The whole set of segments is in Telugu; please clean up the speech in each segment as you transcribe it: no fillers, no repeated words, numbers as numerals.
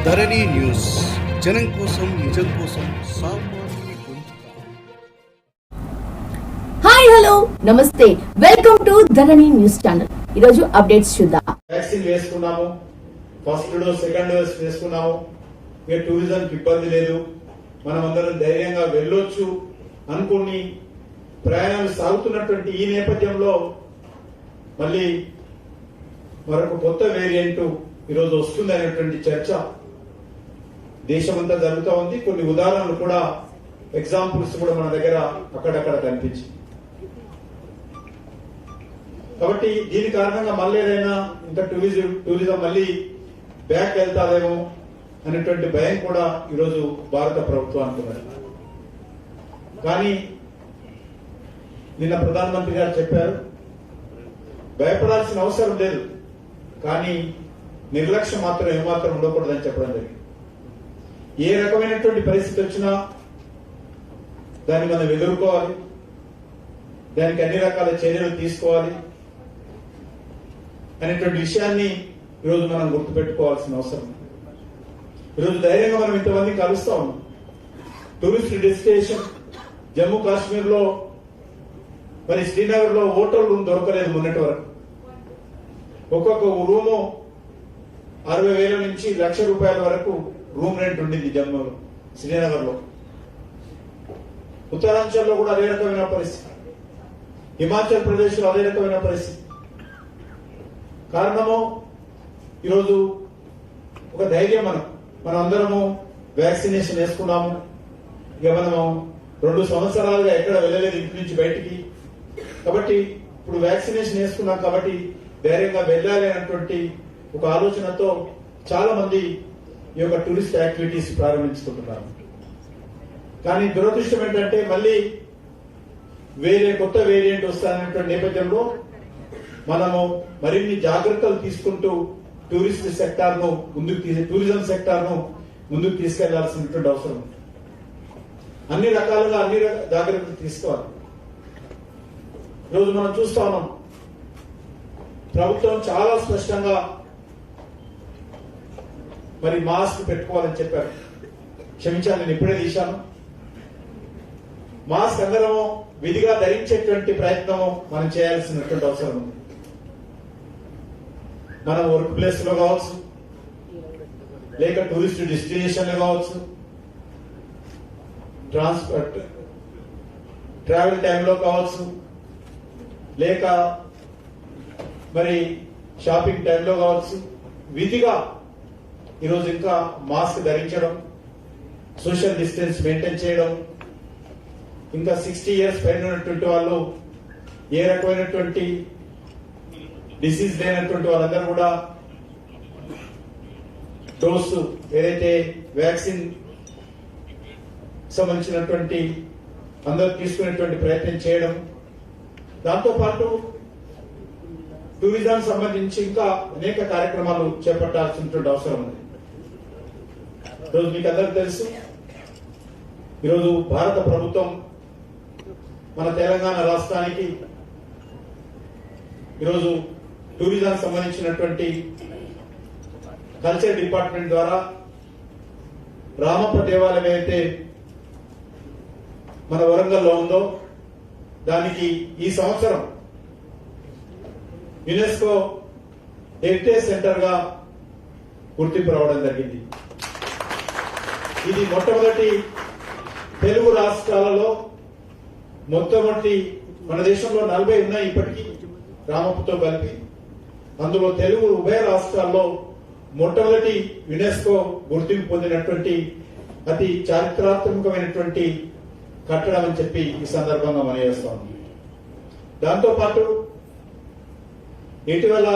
ధరణి న్యూస్ జనం కోసం నిజం కోసం సామాన్య గొంతుక. హాయ్ హలో నమస్తే, welcome to Dharani news channel. ఈరోజు అప్డేట్స్ చూద్దాం. వ్యాక్సిన్ వేసుకున్నాము, ఫస్ట్ డోస్ సెకండ్ డోస్ వేసుకున్నాము, ఇక టూరిజం కి ఇబ్బంది లేదు, మనం అందరం ధైర్యంగా వెళ్ళొచ్చు అనుకుని ప్రయాణాలు సాగుతున్నటువంటి ఈ నేపథ్యంలో మళ్ళీ మరొక కొత్త వేరియంట్ ఈరోజు వస్తుంది అనేటువంటి చర్చ దేశమంతా జరుగుతూ ఉంది. కొన్ని ఉదాహరణలు కూడా, ఎగ్జాంపుల్స్ కూడా మన దగ్గర అక్కడక్కడ కనిపించింది. కాబట్టి దీని కారణంగా మళ్ళీ ఏదైనా ఇంకా టూరిజం మళ్ళీ బ్యాక్ వెళ్తాదేమో అనేటువంటి భయం కూడా ఈరోజు భారత ప్రభుత్వానికి ఉన్నది. కానీ నిన్న ప్రధానమంత్రి గారు చెప్పారు, భయపడాల్సిన అవసరం లేదు, కానీ నిర్లక్ష్యం మాత్రం ఏమాత్రం ఉండకూడదని చెప్పడం జరిగింది. ఏ రకమైనటువంటి పరిస్థితి వచ్చినా దాన్ని మనం ఎదుర్కోవాలి, దానికి అన్ని రకాల చర్యలు తీసుకోవాలి అనేటువంటి విషయాన్ని ఈరోజు మనం గుర్తుపెట్టుకోవాల్సిన అవసరం. ఈరోజు ధైర్యంగా మనం ఇంతమంది కలుస్తా ఉన్నాం. టూరిస్ట్ డెస్టినేషన్ జమ్మూ కాశ్మీర్ లో, మరి శ్రీనగర్ లో హోటల్ రూమ్ దొరకలేదు మొన్నటి వరకు. ఒక్కొక్క రూము 60,000 నుంచి ₹1,00,000 వరకు రూమ్ రెంట్ ఉండింది జమ్మూలో, శ్రీనగర్ లో. ఉత్తరాంచల్లో కూడా అదే రకమైన పరిస్థితి, హిమాచల్ ప్రదేశ్ లో అదే రకమైన పరిస్థితి. కారణము ఈరోజు ఒక ధైర్యం, మనం అందరము వ్యాక్సినేషన్ వేసుకున్నాము. ఇక మనము 2 సంవత్సరాలుగా ఎక్కడ వెళ్ళలేదు ఇంటి నుంచి బయటికి. కాబట్టి ఇప్పుడు వ్యాక్సినేషన్ వేసుకున్నాం కాబట్టి ధైర్యంగా వెళ్ళాలి అనేటువంటి ఒక ఆలోచనతో చాలా మంది ఈ యొక్క టూరిస్ట్ యాక్టివిటీస్ ప్రారంభించుకుంటున్నారు. కానీ దురదృష్టం ఏంటంటే మళ్ళీ వేరే కొత్త వేరియంట్ వస్తానటువంటి నేపథ్యంలో మనము మరిన్ని జాగ్రత్తలు తీసుకుంటూ టూరిజం సెక్టార్ ను ముందుకు తీసుకెళ్లాల్సినటువంటి అవసరం ఉంది. అన్ని రకాలుగా అన్ని జాగ్రత్తలు తీసుకోవాలి. ఈరోజు మనం చూస్తా ఉన్నాం, ప్రభుత్వం చాలా స్పష్టంగా మరి మాస్క్ పెట్టుకోవాలని చెప్పారు. క్షమించాలి, నేను ఇప్పుడే తీశాను. మాస్క్ అందరము విధిగా ధరించేటువంటి ప్రయత్నము మనం చేయాల్సినటువంటి అవసరం ఉంది. మన వర్క్ ప్లేస్ లో కావచ్చు, లేక టూరిస్ట్ డెస్టినేషన్ లో కావచ్చు, ట్రావెల్ టైంలో కావచ్చు, లేక మరి షాపింగ్ టైంలో కావచ్చు, విధిగా ఈరోజు ఇంకా మాస్క్ ధరించడం, సోషల్ డిస్టెన్స్ మెయింటైన్ చేయడం, ఇంకా 60 years పైన ఉన్నటువంటి వాళ్ళు, ఏ రకమైనటువంటి డిసీజ్ లేనటువంటి వాళ్ళందరూ కూడా డోసు ఏదైతే వ్యాక్సిన్ సంబంధించినటువంటి అందరూ తీసుకునేటువంటి ప్రయత్నం చేయడం, దాంతోపాటు టూరిజం సంబంధించి ఇంకా అనేక కార్యక్రమాలు చేపట్టాల్సినటువంటి అవసరం ఉంది. ఈరోజు మీకు అందరికీ తెలుసు, ఈరోజు భారత ప్రభుత్వం మన తెలంగాణ రాష్ట్రానికి ఈరోజు టూరిజం సంబంధించినటువంటి కల్చర్ డిపార్ట్మెంట్ ద్వారా రామప్ప దేవాలయం ఏదైతే మన వరంగల్లో ఉందో దానికి ఈ సంవత్సరం యునెస్కో హెరిటేజ్ సెంటర్ గా గుర్తింపు రావడం జరిగింది. ఇది మొట్టమొదటి తెలుగు రాష్ట్రాలలో, మొట్టమొదటి మన దేశంలో 40 ఉన్నాయి ఇప్పటికీ రామప్పతో కలిపి. అందులో తెలుగు ఉభయ రాష్ట్రాల్లో మొట్టమొదటి యునెస్కో గుర్తింపు పొందినటువంటి అతి చారిత్రాత్మకమైనటువంటి కట్టడం అని చెప్పి ఈ సందర్భంగా మనం చేస్తాం. దాంతోపాటు ఇటీవల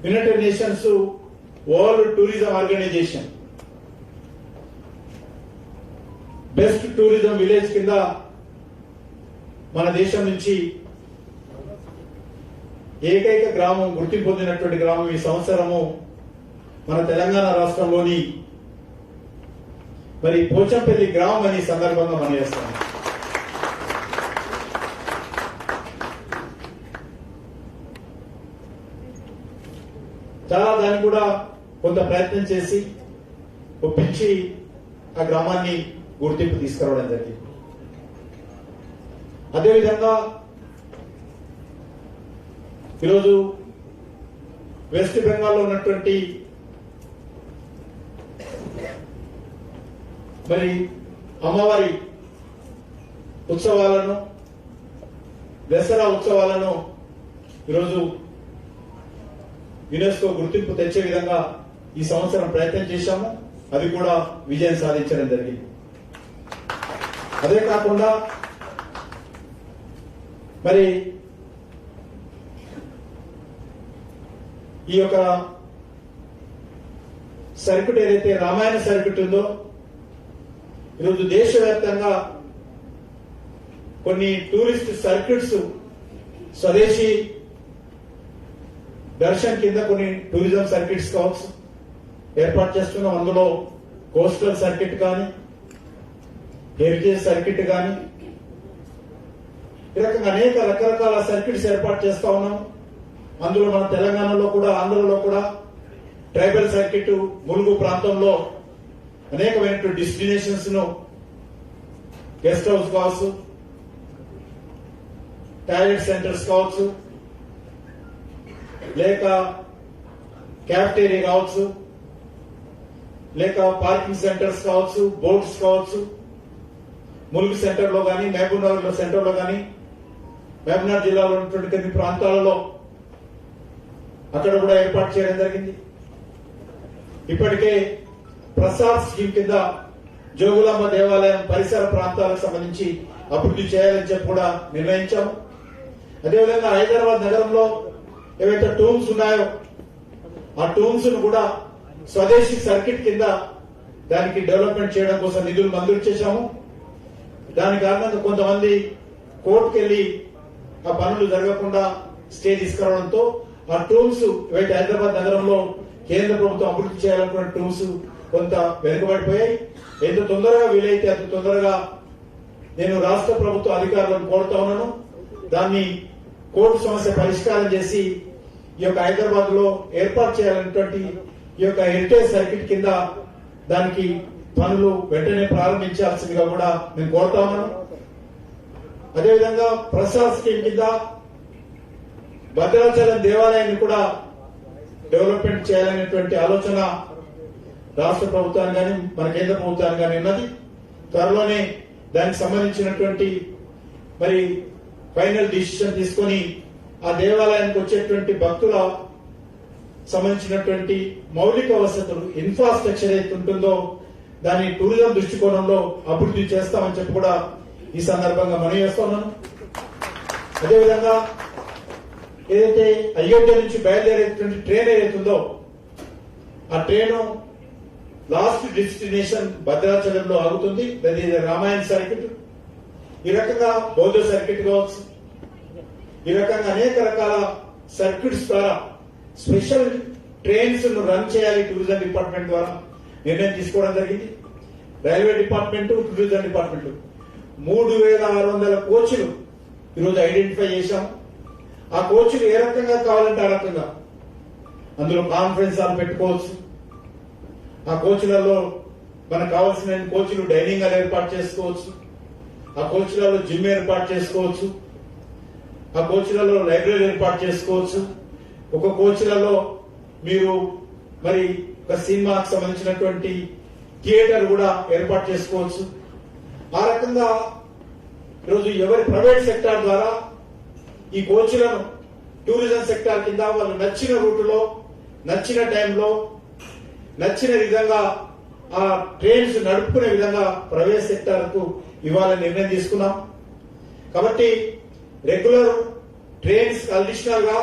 United Nations World Tourism Organization best tourism village కింద మన దేశం నుంచి ఏకైక గ్రామం గుర్తింపు పొందినటువంటి గ్రామం ఈ సంవత్సరము మన తెలంగాణ రాష్ట్రంలోని మరి పోచంపల్లి గ్రామం అని సందర్భంగా మనం చేస్తాం. చాలా దాన్ని కూడా కొంత ప్రయత్నం చేసి ఒప్పించి ఆ గ్రామాన్ని గుర్తింపు తీసుకురావడం జరిగింది. అదేవిధంగా ఈరోజు వెస్ట్ బెంగాల్లో ఉన్నటువంటి మరి అమ్మవారి ఉత్సవాలను, దసరా ఉత్సవాలను ఈరోజు యునెస్కో గుర్తింపు తెచ్చే విధంగా ఈ సంవత్సరం ప్రయత్నం చేశాము. అది కూడా విజయం సాధించడం జరిగింది. అదే కాకుండా మరి ఈ యొక్క సర్క్యూట్ ఏదైతే రామాయణ సర్క్యూట్ ఉందో ఈరోజు దేశవ్యాప్తంగా కొన్ని టూరిస్ట్ సర్క్యూట్స్ స్వదేశీ దర్శన్ కింద కొన్ని టూరిజం సర్క్యూట్స్ కావచ్చు ఏర్పాటు చేస్తున్నాం. అందులో కోస్టల్ సర్క్యూట్ కానీ, హెరిటేజ్ సర్క్యూట్ కానీ, ఈ రకంగా అనేక రకరకాల సర్క్యూట్స్ ఏర్పాటు చేస్తా ఉన్నాం. అందులో మన తెలంగాణలో కూడా, ఆంధ్రలో కూడా ట్రైబల్ సర్క్యూట్, ములుగు ప్రాంతంలో అనేకమైన డెస్టినేషన్స్ ను గెస్ట్ హౌస్ కావచ్చు, టాయిలెట్ సెంటర్స్ కావచ్చు, లేక క్యాఫ్టేరియా కావచ్చు, లేక పార్కింగ్ సెంటర్స్ కావచ్చు, బోట్స్ కావచ్చు, ములుగు సెంటర్ లో కానీ, మహబూబ్ నగర్ సెంటర్ లో కానీ, మహబూబ్నగర్ జిల్లాలో ఉన్నటువంటి కొన్ని ప్రాంతాలలో అక్కడ కూడా ఏర్పాటు చేయడం జరిగింది. ఇప్పటికే ప్రసాద్ స్కీమ్ కింద జోగులాంబ దేవాలయం పరిసర ప్రాంతాలకు సంబంధించి అభివృద్ధి చేయాలని చెప్పి కూడా నిర్ణయించాము. అదేవిధంగా హైదరాబాద్ నగరంలో ఏవైతే టూమ్స్ ఉన్నాయో ఆ టూమ్స్ ను కూడా స్వదేశీ సర్కిట్ కింద దానికి డెవలప్మెంట్ చేయడం కోసం నిధులు మంజూరు చేశాము. దాని కారణంగా కొంతమంది కోర్టుకు వెళ్లి ఆ పనులు జరగకుండా స్టే తీసుకురావడంతో ఆ టూమ్స్ ఏవైతే హైదరాబాద్ నగరంలో కేంద్ర ప్రభుత్వం అభివృద్ధి చేయాలనుకున్న టూమ్స్ కొంత వెనుకబడిపోయాయి. ఎంత తొందరగా వీలైతే అంత తొందరగా నేను రాష్ట్ర ప్రభుత్వ అధికారులను కోరుతా ఉన్నాను. దాన్ని కోర్టు సమస్య పరిష్కారం చేసి ఈ యొక్క హైదరాబాద్ లో ఏర్పాటు చేయాలనేటువంటి ఈ యొక్క హెరిటేజ్ సర్కిట్ కింద దానికి పనులు వెంటనే ప్రారంభించాల్సిందిగా కూడా నేను కోరుతా ఉన్నాను. అదేవిధంగా ప్రసాద్ స్కీమ్ కింద భద్రాచలం దేవాలయాన్ని కూడా డెవలప్మెంట్ చేయాలనేటువంటి ఆలోచన రాష్ట్ర ప్రభుత్వాన్ని కానీ మన కేంద్ర ప్రభుత్వాన్ని కానీ ఉన్నది. త్వరలోనే దానికి సంబంధించినటువంటి మరి ఫైనల్ డిసిషన్ తీసుకొని ఆ దేవాలయానికి వచ్చేటువంటి భక్తుల సంబంధించినటువంటి మౌలిక వసతులు, ఇన్ఫ్రాస్ట్రక్చర్ ఏదైతే ఉంటుందో దాన్ని టూరిజం దృష్టికోణంలో అభివృద్ధి చేస్తామని చెప్పి కూడా ఈ సందర్భంగా మనవి చేస్తున్నాను. అదేవిధంగా ఏదైతే అయోధ్య నుంచి బయలుదేరేటువంటి ట్రైన్ ఏదైతుందో ఆ ట్రైన్ లాస్ట్ డెస్టినేషన్ భద్రాచలంలో ఆగుతుంది. అది రామాయణ సర్కిట్. ఈ రకంగా బౌద్ధ సర్కిట్ కావచ్చు, ఈ రకంగా అనేక రకాల సర్క్యూట్స్ ద్వారా స్పెషల్ ట్రైన్స్ ను రన్ చేయాలి టూరిజం డిపార్ట్మెంట్ ద్వారా నిర్ణయం తీసుకోవడం జరిగింది. రైల్వే డిపార్ట్మెంట్, టూరిజం డిపార్ట్మెంట్ 3600 కోచ్లు ఈరోజు ఐడెంటిఫై చేశాం. ఆ కోచ్లు ఏ రకంగా కావాలంటే ఆ రకంగా అందులో కాన్ఫరెన్స్ హాల్ పెట్టుకోవచ్చు. ఆ కోచ్లలో మనకు కావాల్సిన కోచ్లు డైనింగ్ హాల్ ఏర్పాటు చేసుకోవచ్చు. ఆ కోచ్లలో జిమ్ ఏర్పాటు చేసుకోవచ్చు. ఆ కోచ్లలో లైబ్రరీ ఏర్పాటు చేసుకోవచ్చు. ఒక కోచ్లలో మీరు మరి ఒక సినిమాకి సంబంధించినటువంటి థియేటర్ కూడా ఏర్పాటు చేసుకోవచ్చు. ఆ రకంగా ఈరోజు ఎవరి ప్రైవేట్ సెక్టార్ ద్వారా ఈ కోచ్లను టూరిజం సెక్టార్ కింద వాళ్ళు నచ్చిన రూట్లో, నచ్చిన టైంలో, నచ్చిన విధంగా ఆ ట్రైన్స్ నడుపుకునే విధంగా ప్రైవేట్ సెక్టార్ కు ఇవ్వాలని నిర్ణయం తీసుకున్నాం. కాబట్టి రెగ్యులర్ ట్రైన్స్ అడిషనల్ గా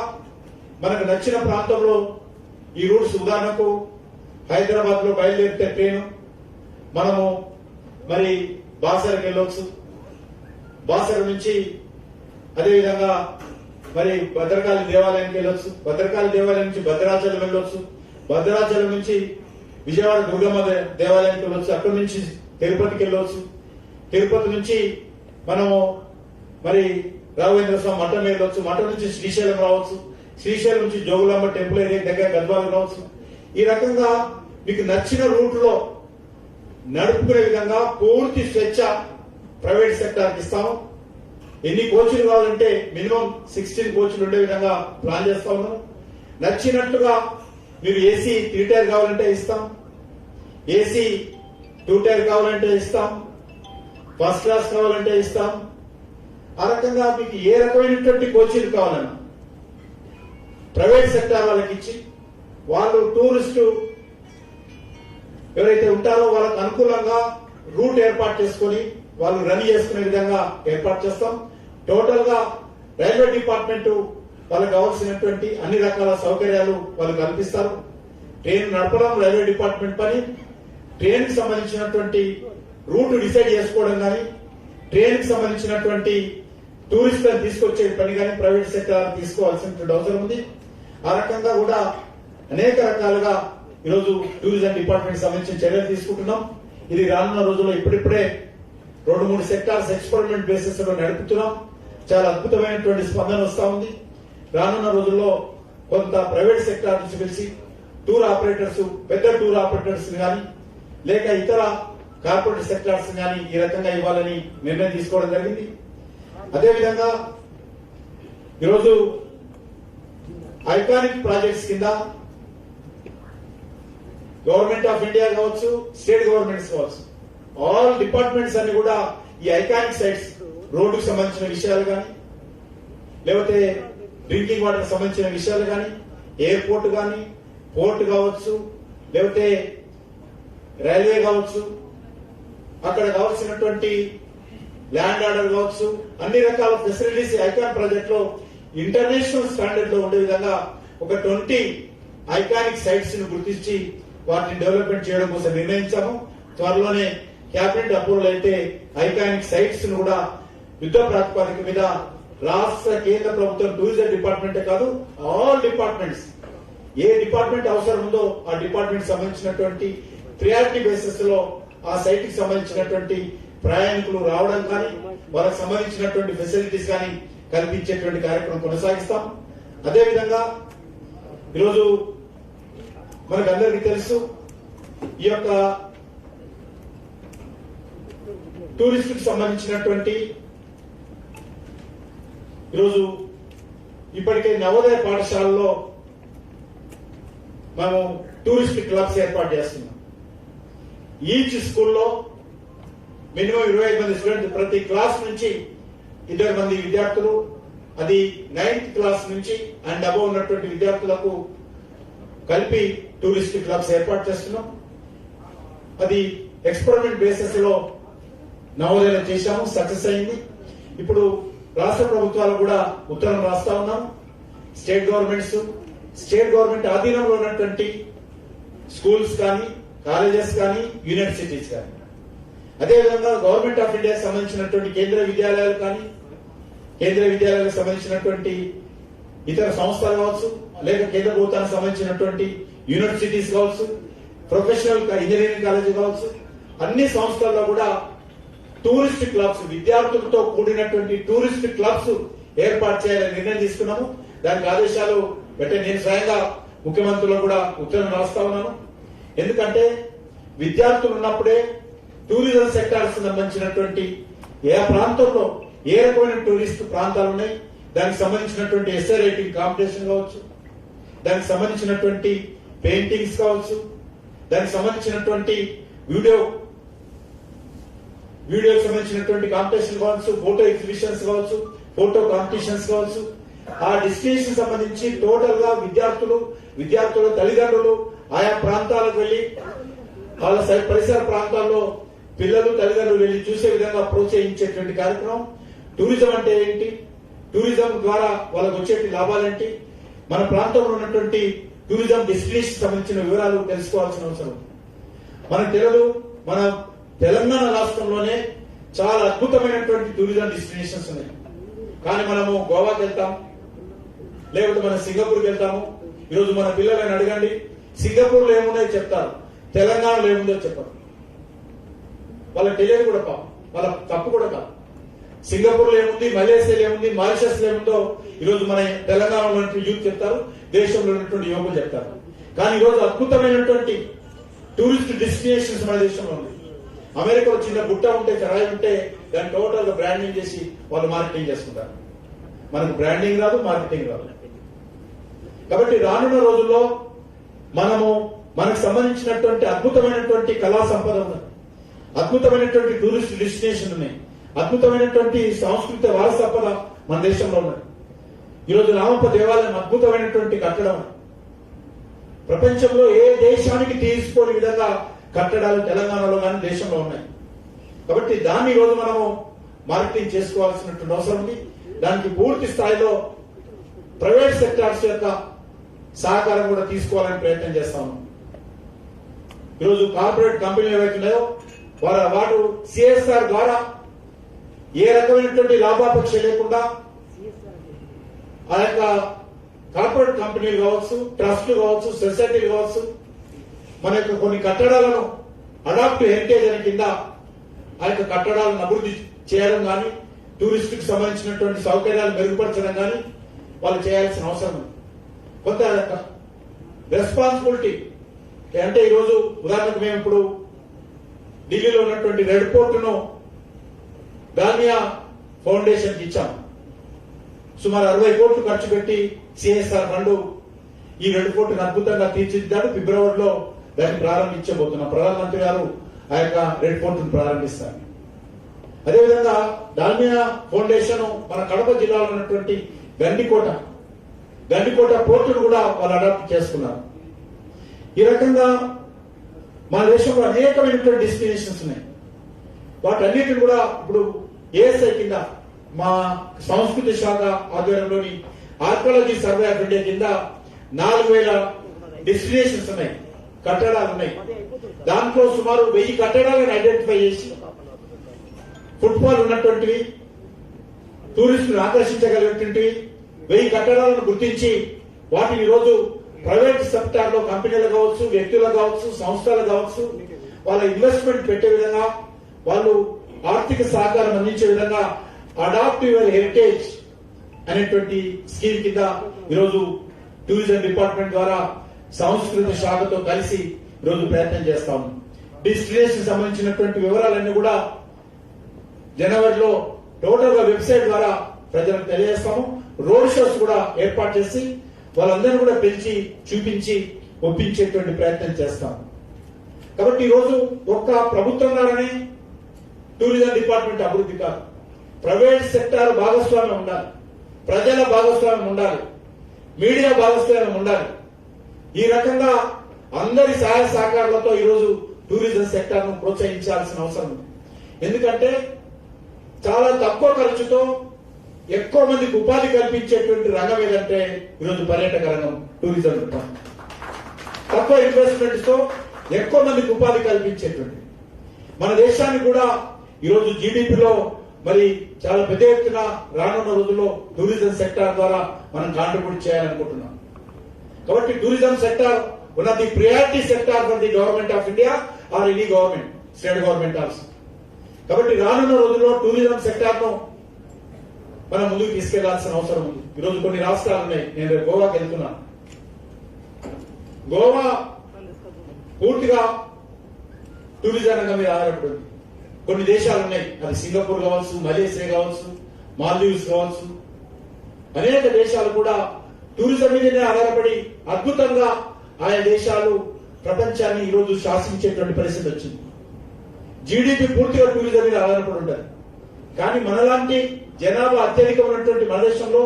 మనకు నచ్చిన ప్రాంతంలో ఈ రూట్స్, ఉదాహరణకు హైదరాబాద్ లో బయలుదేరితే ట్రైన్ మనము మరి బాసరకు వెళ్ళొచ్చు. బాసర నుంచి అదేవిధంగా మరి భద్రకాళి దేవాలయానికి వెళ్ళొచ్చు. భద్రకాళి దేవాలయం నుంచి భద్రాచలం వెళ్ళొచ్చు. భద్రాచలం నుంచి విజయవాడ దుర్గమ్మ దేవాలయానికి వెళ్ళొచ్చు. అక్కడి నుంచి తిరుపతికి వెళ్ళొచ్చు. తిరుపతి నుంచి మనము మరి రాఘవేంద్ర స్వామి మఠం వెళ్ళొచ్చు. మఠం నుంచి శ్రీశైలం రావచ్చు. శ్రీశైలం నుంచి జోగులాంబ టెంపుల్ ఏరియా దగ్గర గద్వాలు కావచ్చు. ఈ రకంగా మీకు నచ్చిన రూట్ లో నడుపుకునే విధంగా పూర్తి స్వేచ్ఛ ప్రైవేట్ సెక్టార్కి ఇస్తాము. ఎన్ని కోచ్లు కావాలంటే మినిమం 16 కోచ్లు ఉండే విధంగా ప్లాన్ చేస్తా ఉన్నాం. నచ్చినట్టుగా మీరు ఏసీ 3 టైర్ కావాలంటే ఇస్తాం, ఏసీ 2 టైర్ కావాలంటే ఇస్తాం, ఫస్ట్ క్లాస్ కావాలంటే ఇస్తాం. ఆ రకంగా మీకు ఏ రకమైనటువంటి కోచీలు కావాలన్నా ప్రైవేట్ సెక్టార్ వాళ్ళకి ఇచ్చి వాళ్ళు టూరిస్టు ఎవరైతే ఉంటారో వాళ్ళకు అనుకూలంగా రూట్ ఏర్పాటు చేసుకుని వాళ్ళు రన్ చేసుకునే విధంగా ఏర్పాటు చేస్తాం. టోటల్ గా రైల్వే డిపార్ట్మెంట్ వాళ్ళకి కావాల్సినటువంటి అన్ని రకాల సౌకర్యాలు వాళ్ళు కల్పిస్తారు. ట్రైన్ నడపడం రైల్వే డిపార్ట్మెంట్ పని. ట్రైన్ కి సంబంధించినటువంటి రూట్ డిసైడ్ చేసుకోవడం కానీ, ట్రైన్ కి సంబంధించినటువంటి టూరిస్టులను తీసుకొచ్చే పని కానీ ప్రైవేట్ సెక్టర్ తీసుకోవాల్సినటువంటి అవసరం ఉంది. ఆ రకంగా కూడా అనేక రకాలుగా ఈరోజు టూరిజం డిపార్ట్మెంట్ సంబంధించిన చర్యలు తీసుకుంటున్నాం. ఇది రానున్న రోజుల్లో ఇప్పుడిప్పుడే 2-3 సెక్టార్స్ ఎక్స్పెరిమెంట్ బేసిస్ లో నడుపుతున్నాం. చాలా అద్భుతమైనటువంటి స్పందన వస్తా ఉంది. రానున్న రోజుల్లో కొంత ప్రైవేట్ సెక్టార్ నుంచి పిలిచి టూర్ ఆపరేటర్స్, పెద్ద టూర్ ఆపరేటర్స్ కానీ లేక ఇతర కార్పొరేట్ సెక్టార్స్ కానీ ఈ రకంగా ఇవ్వాలని నిర్ణయం తీసుకోవడం జరిగింది. అదేవిధంగా ఈరోజు ఐకానిక్ ప్రాజెక్ట్స్ కింద గవర్నమెంట్ ఆఫ్ ఇండియా కావచ్చు, స్టేట్ గవర్నమెంట్స్ కావచ్చు, ఆల్ డిపార్ట్మెంట్స్ అన్ని కూడా ఈ ఐకానిక్ సైట్స్ రోడ్డుకు సంబంధించిన విషయాలు కానీ, లేకపోతే డ్రింకింగ్ వాటర్ సంబంధించిన విషయాలు కానీ, ఎయిర్పోర్ట్ కానీ, పోర్ట్ కావచ్చు, లేకపోతే రైల్వే కావచ్చు, అక్కడ కావాల్సినటువంటి ల్యాండ్ ఆర్డర్ కావచ్చు, అన్ని రకాల ఫెసిలిటీస్ ఐకాన్ ప్రాజెక్ట్ లో ఇంటర్నేషనల్ స్టాండర్డ్ లో ఉండే విధంగా ఒక 20 ఐకానిక్ సైట్స్ ను గుర్తించి వాటిని డెవలప్మెంట్ చేయడం కోసం నిర్ణయించాము. త్వరలోనే క్యాబినెట్ అప్రూవల్ అయితే ఐకానిక్ సైట్స్ ను కూడా యుద్ధ ప్రాతిపదిక మీద రాష్ట్ర కేంద్ర ప్రభుత్వం టూరిజం డిపార్ట్మెంటే కాదు, ఆల్ డిపార్ట్మెంట్స్ ఏ డిపార్ట్మెంట్ అవసరం ఉందో ఆ డిపార్ట్మెంట్ సంబంధించినటువంటి ప్రియారిటీ బేసిస్ లో ఆ సైట్ కి సంబంధించినటువంటి ప్రయాణికులు రావడం కానీ, వాళ్ళకి సంబంధించినటువంటి ఫెసిలిటీస్ కానీ కల్పించేటువంటి కార్యక్రమం కొనసాగిస్తాం. అదేవిధంగా ఈరోజు మనకందరికీ తెలుసు, ఈ యొక్క టూరిస్ట్ కి సంబంధించినటువంటి ఈరోజు ఇప్పటికే నవోదయ పాఠశాలలో మనం టూరిస్ట్ క్లబ్స్ ఏర్పాటు చేస్తున్నాం. ఈచ్ స్కూల్లో మినిమం 25 మంది స్టూడెంట్, ప్రతి క్లాస్ నుంచి 2 మంది విద్యార్థులు, అది 9th క్లాస్ నుంచి అండ్ అబవ్ ఉన్నటువంటి విద్యార్థులకు కలిపి టూరిస్ట్ క్లబ్స్ ఏర్పాటు చేస్తున్నాం. అది ఎక్స్పెరిమెంట్ బేసిస్ లో నవోదయ చేశాము, సక్సెస్ అయింది. ఇప్పుడు రాష్ట్ర ప్రభుత్వాలు కూడా ఉత్తరం రాస్తా ఉన్నాం. స్టేట్ గవర్నమెంట్ ఆధీనంలో ఉన్నటువంటి స్కూల్స్ కానీ, కాలేజెస్ కానీ, యూనివర్సిటీస్ కానీ, అదేవిధంగా గవర్నమెంట్ ఆఫ్ ఇండియాకి సంబంధించినటువంటి కేంద్రీయ విద్యాలయాలు కానీ, కేంద్రీయ విద్యాలయాలకు సంబంధించినటువంటి ఇతర సంస్థలు కావచ్చు, లేక కేంద్ర ప్రభుత్వానికి సంబంధించినటువంటి యూనివర్సిటీస్ కావచ్చు, ప్రొఫెషనల్ ఇంజనీరింగ్ కాలేజ్ కావచ్చు, అన్ని సంస్థల్లో కూడా టూరిస్ట్ క్లబ్స్, విద్యార్థులతో కూడినటువంటి టూరిస్ట్ క్లబ్స్ ఏర్పాటు చేయాలని నిర్ణయం తీసుకున్నాము. దానికి ఆదేశాలు పెట్టే నేను స్వయంగా ముఖ్యమంత్రులు కూడా ఉత్తరం రాస్తా ఉన్నాను. ఎందుకంటే విద్యార్థులు ఉన్నప్పుడే టూరిజం సెక్టార్స్ సంబంధించినటువంటి ఏ ప్రాంతంలో ఏ రకమైన టూరిస్ట్ ప్రాంతాలు ఉన్నాయి, దానికి సంబంధించినటువంటి ఎస్ఏ రైటింగ్ కాంపిటీషన్ కావచ్చు, దానికి సంబంధించినటువంటి పెయింటింగ్స్ కావచ్చు, దానికి సంబంధించినటువంటి వీడియోకి సంబంధించినటువంటి కాంపిటీషన్ కావచ్చు, ఫోటో ఎగ్జిబిషన్స్ కావచ్చు, ఫోటో కాంపిటీషన్స్ కావచ్చు, ఆ డెస్టినేషన్ సంబంధించి టోటల్ గా విద్యార్థుల తల్లిదండ్రులు ఆయా ప్రాంతాలకు వెళ్లి వాళ్ళ పరిసర ప్రాంతాల్లో పిల్లలు తల్లిదండ్రులు వెళ్లి చూసే విధంగా ప్రోత్సహించేటువంటి కార్యక్రమం. టూరిజం అంటే ఏంటి, టూరిజం ద్వారా వాళ్ళకు వచ్చే లాభాలేంటి, మన ప్రాంతంలో ఉన్నటువంటి టూరిజం డెస్టినేషన్ సంబంధించిన వివరాలు తెలుసుకోవాల్సిన అవసరం. మనకు తెలియదు, మన తెలంగాణ రాష్ట్రంలోనే చాలా అద్భుతమైనటువంటి టూరిజం డెస్టినేషన్స్ ఉన్నాయి. కానీ మనము గోవాకి వెళ్తాం, లేకపోతే మనం సింగపూర్కి వెళ్తాము. ఈరోజు మన పిల్లలని అడగండి, సింగపూర్ లో ఏమున్నాయో చెప్తారు, తెలంగాణలో ఏముందో చెప్పరు. వాళ్ళకి తెలియదు కూడా, పాపం వాళ్ళ తప్పు కూడా కాదు. సింగపూర్ లో ఏముంది, మలేషియాలో ఏముంది, మారిషస్ లో ఏముందో ఈరోజు మన తెలంగాణలో ఉన్నటువంటి యూత్ చెప్తారు, దేశంలో ఉన్నటువంటి యువకులు చెప్తారు. కానీ ఈరోజు అద్భుతమైనటువంటి టూరిస్ట్ డెస్టినేషన్స్ మన దేశంలో ఉంది. అమెరికాలో చిన్న గుట్ట ఉంటే, చరాయి ఉంటే దాన్ని టోటల్ గా బ్రాండింగ్ చేసి వాళ్ళు మార్కెటింగ్ చేసుకుంటారు. మనకు బ్రాండింగ్ రాదు, మార్కెటింగ్ రాదు. కాబట్టి రానున్న రోజుల్లో మనకు సంబంధించినటువంటి అద్భుతమైనటువంటి కళా సంపద ఉన్నది, అద్భుతమైనటువంటి టూరిస్ట్ డెస్టినేషన్ ఉన్నాయి, అద్భుతమైనటువంటి సాంస్కృతిక వారస సంపద మన దేశంలో ఉన్నది. ఈరోజు రామప్ప దేవాలయం అద్భుతమైనటువంటి కట్టడం, ప్రపంచంలో ఏ దేశానికి తీసుకోని విధంగా కట్టడాలు తెలంగాణలో కానీ దేశంలో ఉన్నాయి. కాబట్టి దాన్ని ఈరోజు మనము మార్కెటింగ్ చేసుకోవాల్సినటువంటి అవసరం ఉంది. దానికి పూర్తి స్థాయిలో ప్రైవేట్ సెక్టార్స్ యొక్క సహకారం కూడా తీసుకోవాలని ప్రయత్నం చేస్తాము. ఈరోజు కార్పొరేట్ కంపెనీలు ఏవైతున్నాయో వారు సిఎస్ఆర్ ద్వారా ఏ రకమైనటువంటి లాభాపేక్ష లేకుండా ఆ యొక్క కార్పొరేట్ కంపెనీలు కావచ్చు, ట్రస్ట్లు కావచ్చు, సొసైటీలు కావచ్చు, మన యొక్క కొన్ని కట్టడాలను అడాప్టివ్ హెరిటేజ్ అనే కింద ఆ యొక్క కట్టడాలను అభివృద్ధి చేయడం కానీ, టూరిస్ట్ కి సంబంధించినటువంటి సౌకర్యాలు మెరుగుపరచడం కానీ వాళ్ళు చేయాల్సిన అవసరం ఉంది. కొంత రెస్పాన్సిబిలిటీ అంటే ఈరోజు ఉదాహరణకు మేము ఇప్పుడు ఢిల్లీలో ఉన్నటువంటి రెడ్ పోర్టును దానియా ఫౌండేషన్ కి ఇచ్చాం. సుమారు 60 కోట్లు ఖర్చు పెట్టి సిఎస్ఆర్ ఫండ్ ఈ రెడ్ పోర్టును అద్భుతంగా తీర్చిదిద్దాడు. ఫిబ్రవరిలో దాన్ని ప్రారంభించబోతున్నాం. ప్రధానమంత్రి గారు ఆ యొక్క రెడ్ పోర్టును ప్రారంభిస్తారు. అదేవిధంగా దాల్మియా ఫౌండేషన్ మన కడప జిల్లాలో ఉన్నటువంటి గండికోట పోర్టును కూడా వాళ్ళు అడాప్ట్ చేసుకున్నారు. ఈ రకంగా మన దేశంలో అనేకమైనటువంటి డెస్టినేషన్స్ ఉన్నాయి. వాటన్నిటిని కూడా ఇప్పుడు ఏఎస్ఐ కింద మా సంస్కృతి శాఖ ఆధ్వర్యంలోని ఆర్కియాలజీ సర్వే ఆఫ్ ఇండియా కింద 4000 డెస్టినేషన్స్ ఉన్నాయి, కట్టడాలు ఉన్నాయి. దాంట్లో సుమారు 1000 కట్టడాలను ఐడెంటిఫై చేసి ఫుట్బాల్ ఉన్నటువంటివి, టూరిస్టులు ఆకర్షించగలిగినటువంటివి 1000 కట్టడాలను గుర్తించి వాటిని ఈరోజు ప్రైవేట్ సెక్టార్ లో కంపెనీలు కావచ్చు, వ్యక్తులు కావచ్చు, సంస్థలు కావచ్చు, వాళ్ళ ఇన్వెస్ట్మెంట్ పెట్టే విధంగా, వాళ్ళు ఆర్థిక సహకారం అందించే విధంగా అడాప్టివ్ హెరిటేజ్ అనేటువంటి స్కీమ్ కింద ఈరోజు టూరిజం డిపార్ట్మెంట్ ద్వారా సంస్కృతి శాఖతో కలిసి ఈరోజు ప్రయత్నం చేస్తాము. డెస్టినేషన్ సంబంధించినటువంటి వివరాలన్నీ కూడా జనవరిలో టోటల్ గా వెబ్సైట్ ద్వారా ప్రజలకు తెలియజేస్తాము. రోడ్ షోస్ కూడా ఏర్పాటు చేసి వాళ్ళందరినీ కూడా పెంచి చూపించి ఒప్పించేటువంటి ప్రయత్నం చేస్తాం. కాబట్టి ఈరోజు ఒక్క ప్రభుత్వం ద్వారానే టూరిజం డిపార్ట్మెంట్ అభివృద్ధి కాదు, ప్రైవేట్ సెక్టార్ భాగస్వామ్యం ఉండాలి, ప్రజల భాగస్వామ్యం ఉండాలి, మీడియా భాగస్వామ్యం ఉండాలి. ఈ రకంగా అందరి సహాయ సహకారాలతో ఈరోజు టూరిజం సెక్టార్ ను ప్రోత్సహించాల్సిన అవసరం ఉంది. ఎందుకంటే చాలా తక్కువ ఖర్చుతో ఎక్కువ మందికి ఉపాధి కల్పించేటువంటి రంగం ఏదంటే ఈరోజు పర్యాటక రంగం, టూరిజం రంగం. తక్కువ ఇన్వెస్ట్మెంట్స్ తో ఎక్కువ మందికి ఉపాధి కల్పించేటువంటి మన దేశాన్ని కూడా ఈరోజు జీడిపిలో మరి చాలా పెద్ద ఎత్తున రానున్న రోజుల్లో టూరిజం సెక్టార్ ద్వారా మనం కాంట్రిబ్యూట్ చేయాలనుకుంటున్నాం. కాబట్టి tourism sector one of the priority sector for the government of India or any government, state government also. కాబట్టి రానున్న రోజుల్లో టూరిజం సెక్టార్ ను మనం ముందుకు తీసుకెళ్లాల్సిన అవసరం ఉంది. ఈరోజు కొన్ని రాష్ట్రాలు ఉన్నాయి. నేను రేపు గోవాకి వెళ్తున్నాను. గోవా పూర్తిగా టూరిజం రంగం మీద ఆధారపడింది. కొన్ని దేశాలు ఉన్నాయి, అది సింగపూర్ కావచ్చు, మలేషియా కావచ్చు, మాల్దీవ్స్ కావచ్చు, అనేక దేశాలు కూడా టూరిజం మీదనే ఆధారపడి అద్భుతంగా ఆయా దేశాలు ప్రపంచాన్ని ఈరోజు శాసించేటువంటి పరిస్థితి వచ్చింది. జీడిపి పూర్తిగా టూరిజం మీద ఆధారపడి ఉంటుంది. కానీ మనలాంటి జనాభా అత్యధికమైనటువంటి మన దేశంలో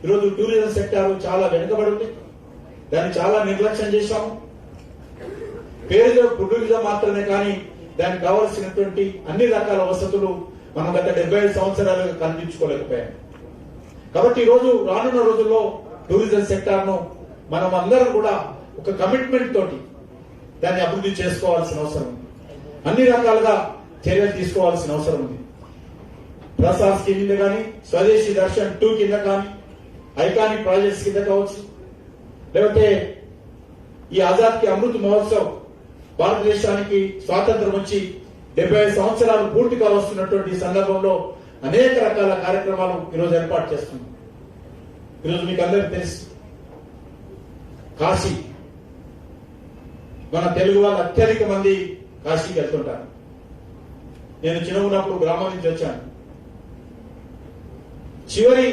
ఈరోజు టూరిజం సెక్టార్ చాలా వెనుకబడి ఉంది. దాన్ని చాలా నిర్లక్ష్యం చేశాము. పేరులో టూరిజం మాత్రమే కానీ దానికి కావలసినటువంటి అన్ని రకాల వసతులు మనం గత 75 సంవత్సరాలుగా కల్పించుకోలేకపోయాం. కాబట్టి ఈరోజు రానున్న రోజుల్లో టూరిజం సెక్టార్ ను మనం అందరం కూడా ఒక కమిట్మెంట్ తోటి దాన్ని అభివృద్ధి చేసుకోవాల్సిన అవసరం ఉంది. అన్ని రకాలుగా చర్యలు తీసుకోవాల్సిన అవసరం ఉంది. ప్రసాద్ స్కీమ్ కింద కానీ, స్వదేశీ దర్శన్ 2 కింద కానీ, ఐకానిక్ ప్రాజెక్ట్స్ కింద కావచ్చు, లేకపోతే ఈ ఆజాద్ కి అమృత్ మహోత్సవ్, భారతదేశానికి స్వాతంత్రం వచ్చి 75 సంవత్సరాలు పూర్తిగా వస్తున్నటువంటి సందర్భంలో అనేక రకాల కార్యక్రమాలు ఈరోజు ఏర్పాటు చేస్తున్నాం. ఈరోజు మీకు అందరికీ తెలుసు, కాశీ, మన తెలుగు వాళ్ళు అత్యధిక మంది కాశీకి వెళ్తుంటారు. నేను చిన్నప్పుడు గ్రామం నుంచి వచ్చాను. చివరి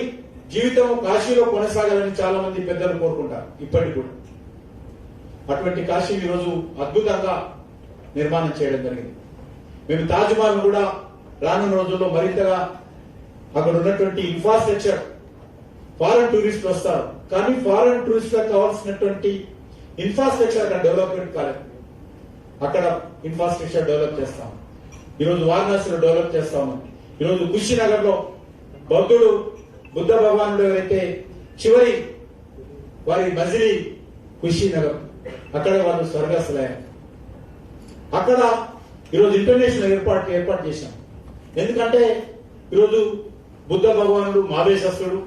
జీవితం కాశీలో కొనసాగాలని చాలా మంది పెద్దలు కోరుకుంటారు ఇప్పటికి కూడా. అటువంటి కాశీ ఈరోజు అద్భుతంగా నిర్మాణం చేయడం జరిగింది. మేము తాజ్ మహల్ కూడా రానున్న రోజుల్లో మరింతగా అక్కడ ఉన్నటువంటి ఇన్ఫ్రాస్ట్రక్చర్, ఫారెన్ టూరిస్టులు వస్తారు కానీ ఫారెన్ టూరిస్టులకు కావాల్సినటువంటి ఇన్ఫ్రాస్ట్రక్చర్ అక్కడ డెవలప్మెంట్ కాలేదు. అక్కడ ఇన్ఫ్రాస్ట్రక్చర్ డెవలప్ చేస్తాం. ఈరోజు వారణాసిలో డెవలప్ చేస్తాము. ఈరోజు కుషినగర్ లో బౌద్ధుడు, బుద్ధ భగవానుడు ఎవరైతే చివరి వారి మజిలీ కుషినగర్, అక్కడ వాళ్ళు స్వర్గస్థులయ్యారు. అక్కడ ఈరోజు ఇంటర్నేషనల్ ఏర్పాటు చేశాం. ఎందుకంటే ఈరోజు బుద్ధ భగవానుడు మా దేశస్థుడు,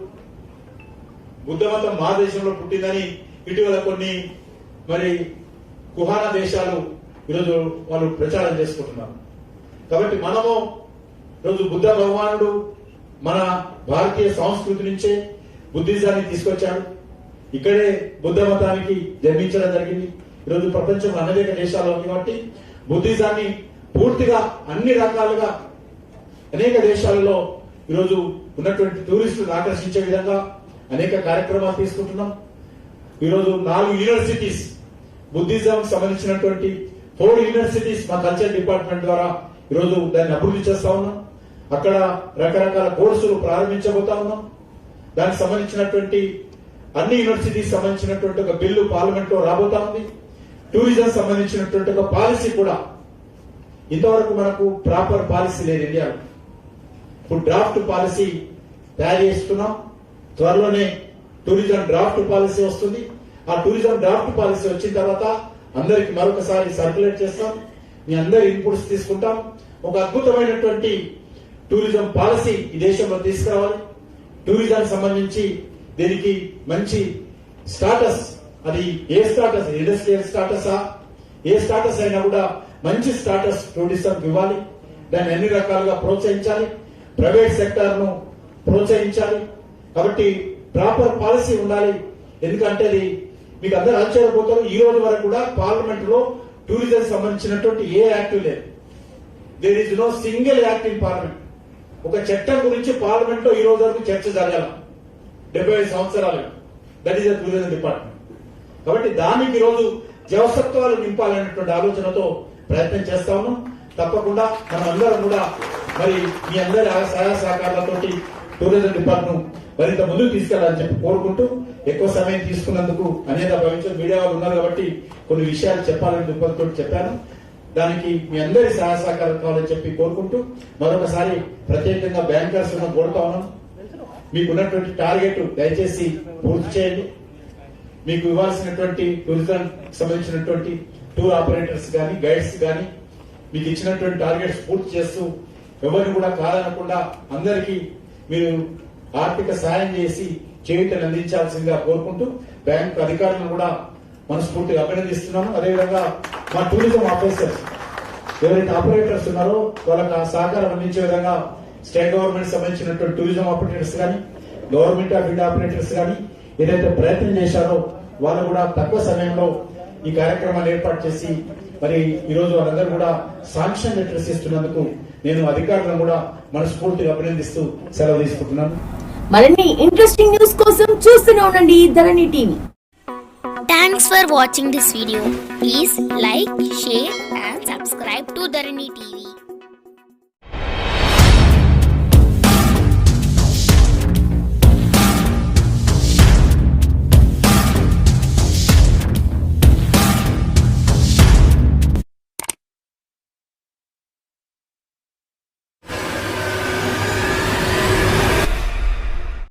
బుద్ధ మతం మా దేశంలో పుట్టిందని ఇటీవల కొన్ని మరి కుహానా దేశాలు ఈరోజు వాళ్ళు ప్రచారం చేసుకుంటున్నారు. కాబట్టి మనము ఈరోజు బుద్ధ భగవానుడు మన భారతీయ సంస్కృతి నుంచే బుద్ధిజాన్ని తీసుకొచ్చాడు. ఇక్కడే బుద్ధ మతానికి జన్మించడం జరిగింది. ఈరోజు ప్రపంచంలో అనేక దేశాలు ఉంది కాబట్టి బుద్ధిజాన్ని పూర్తిగా అన్ని రకాలుగా అనేక దేశాలలో ఈరోజు ఉన్నటువంటి టూరిస్టులను ఆకర్షించే విధంగా అనేక కార్యక్రమాలు తీసుకుంటున్నాం. ఈరోజు 4 యూనివర్సిటీస్, బుద్ధిజం సంబంధించినటువంటి 4 యూనివర్సిటీస్ మా కల్చర్ డిపార్ట్మెంట్ ద్వారా ఈరోజు దాన్ని అభివృద్ధి చేస్తా ఉన్నాం. అక్కడ రకరకాల కోర్సులు ప్రారంభించబోతా ఉన్నాం. దానికి సంబంధించినటువంటి అన్ని యూనివర్సిటీస్ సంబంధించినటువంటి ఒక బిల్లు పార్లమెంట్ లో రాబోతా ఉంది. టూరిజం సంబంధించినటువంటి ఒక పాలసీ కూడా ఇంతవరకు మనకు ప్రాపర్ పాలసీ లేదు ఇండియాలో. ఇప్పుడు డ్రాఫ్ట్ పాలసీ తయారు చేస్తున్నాం. త్వరలోనే టూరిజం డ్రాఫ్ట్ పాలసీ వస్తుంది. ఆ టూరిజం డ్రాఫ్ట్ పాలసీ వచ్చిన తర్వాత అందరికి మరొకసారి సర్క్యులేట్ చేస్తాం. మీ అందరి ఇన్పుట్స్ తీసుకుంటాం. ఒక అద్భుతమైనటువంటి టూరిజం పాలసీ ఈ దేశంలో తీసుకురావాలి. టూరిజం సంబంధించి దీనికి మంచి స్టాటస్, అది ఏ స్టాటస్, ఇండస్ట్రియల్ స్టాటసా, ఏ స్టాటస్ అయినా కూడా మంచి స్టాటస్ టూరిజం ఇవ్వాలి. దాన్ని అన్ని రకాలుగా ప్రోత్సహించాలి. ప్రైవేట్ సెక్టార్ ను ప్రోత్సహించాలి. కాబట్టి ప్రాపర్ పాలసీ ఉండాలి. ఎందుకంటే అది మీకు అందరూ ఆశ్చర్యపోతారు, ఈ రోజు వరకు కూడా పార్లమెంట్ లో టూరిజం సంబంధించినటువంటి ఏ యాక్ట్ లేదు. There is no single act in parliament. ఒక చట్టం గురించి పార్లమెంట్ లో ఈ రోజు వరకు చర్చ జరగాల 75 సంవత్సరాలు. That is the tourism department. కాబట్టి దానికి ఈరోజు జవసత్వాలు నింపాలనేటువంటి ఆలోచనతో ప్రయత్నం చేస్తా ఉన్నాం. తప్పకుండా మనం అందరం కూడా మరి మీ అందరి సహాయ సహకారాలతోటి టూరిజం డిపార్ట్మెంట్ మరింత ముందుకు తీసుకెళ్లాలని చెప్పి కోరుకుంటూ, ఎక్కువ సమయం తీసుకున్నందుకు అనేక భవిష్యత్ మీడియా వాళ్ళు ఉన్నారు కాబట్టి కొన్ని విషయాలు చెప్పాలని దృక్పథంతో చెప్పాను. దానికి మీ అందరి సహాయ సహకారం కావాలని చెప్పి కోరుకుంటూ మరొకసారి ప్రత్యేకంగా బ్యాంకర్స్ కోరుతా ఉన్నాం. మీకున్నటువంటి టార్గెట్ దయచేసి పూర్తి చేయండి. మీకు ఇవ్వాల్సినటువంటి టూరిజం సంబంధించినటువంటి టూర్ ఆపరేటర్స్ కానీ గైడ్స్ కానీ మీకు ఇచ్చినటువంటి టార్గెట్స్ పూర్తి చేస్తూ ఎవరిని కూడా కాదనకుండా అందరికీ మీరు ఆర్థిక సాయం చేసి చేయూతను అందించాల్సిందిగా కోరుకుంటూ బ్యాంకు అధికారులను కూడా మనస్ఫూర్తిగా అభినందిస్తున్నాను. అదేవిధంగా మా టూరిజం ఆఫీసర్స్ ఎవరైతే ఆపరేటర్స్ ఉన్నారో వాళ్ళకి ఆ సహకారం అందించే విధంగా స్టేట్ గవర్నమెంట్ సంబంధించినటువంటి టూరిజం ఆపరేటర్స్ కానీ గవర్నమెంట్ ఆఫ్ ఇండియా ఆపరేటర్స్ కానీ ఏదైతే ప్రయత్నం చేశారో వాళ్ళు కూడా తక్కువ సమయంలో ఈ కార్యక్రమాన్ని ఏర్పాటు చేసి మరి ఈ రోజు వాళ్ళందరూ కూడా శాంక్షన్ లెటర్స్ ఇస్తున్నందుకు నేను అధికారులను కూడా మనస్ఫూర్తిగా అభినందిస్తూ సెలవు తీసుకుంటున్నాను. మరిన్ని ఇంట్రెస్టింగ్ న్యూస్ కోసం చూస్తూనే ఉండండి ధరణి TV. Thanks for watching this video. Please like, share and subscribe to Dharani TV.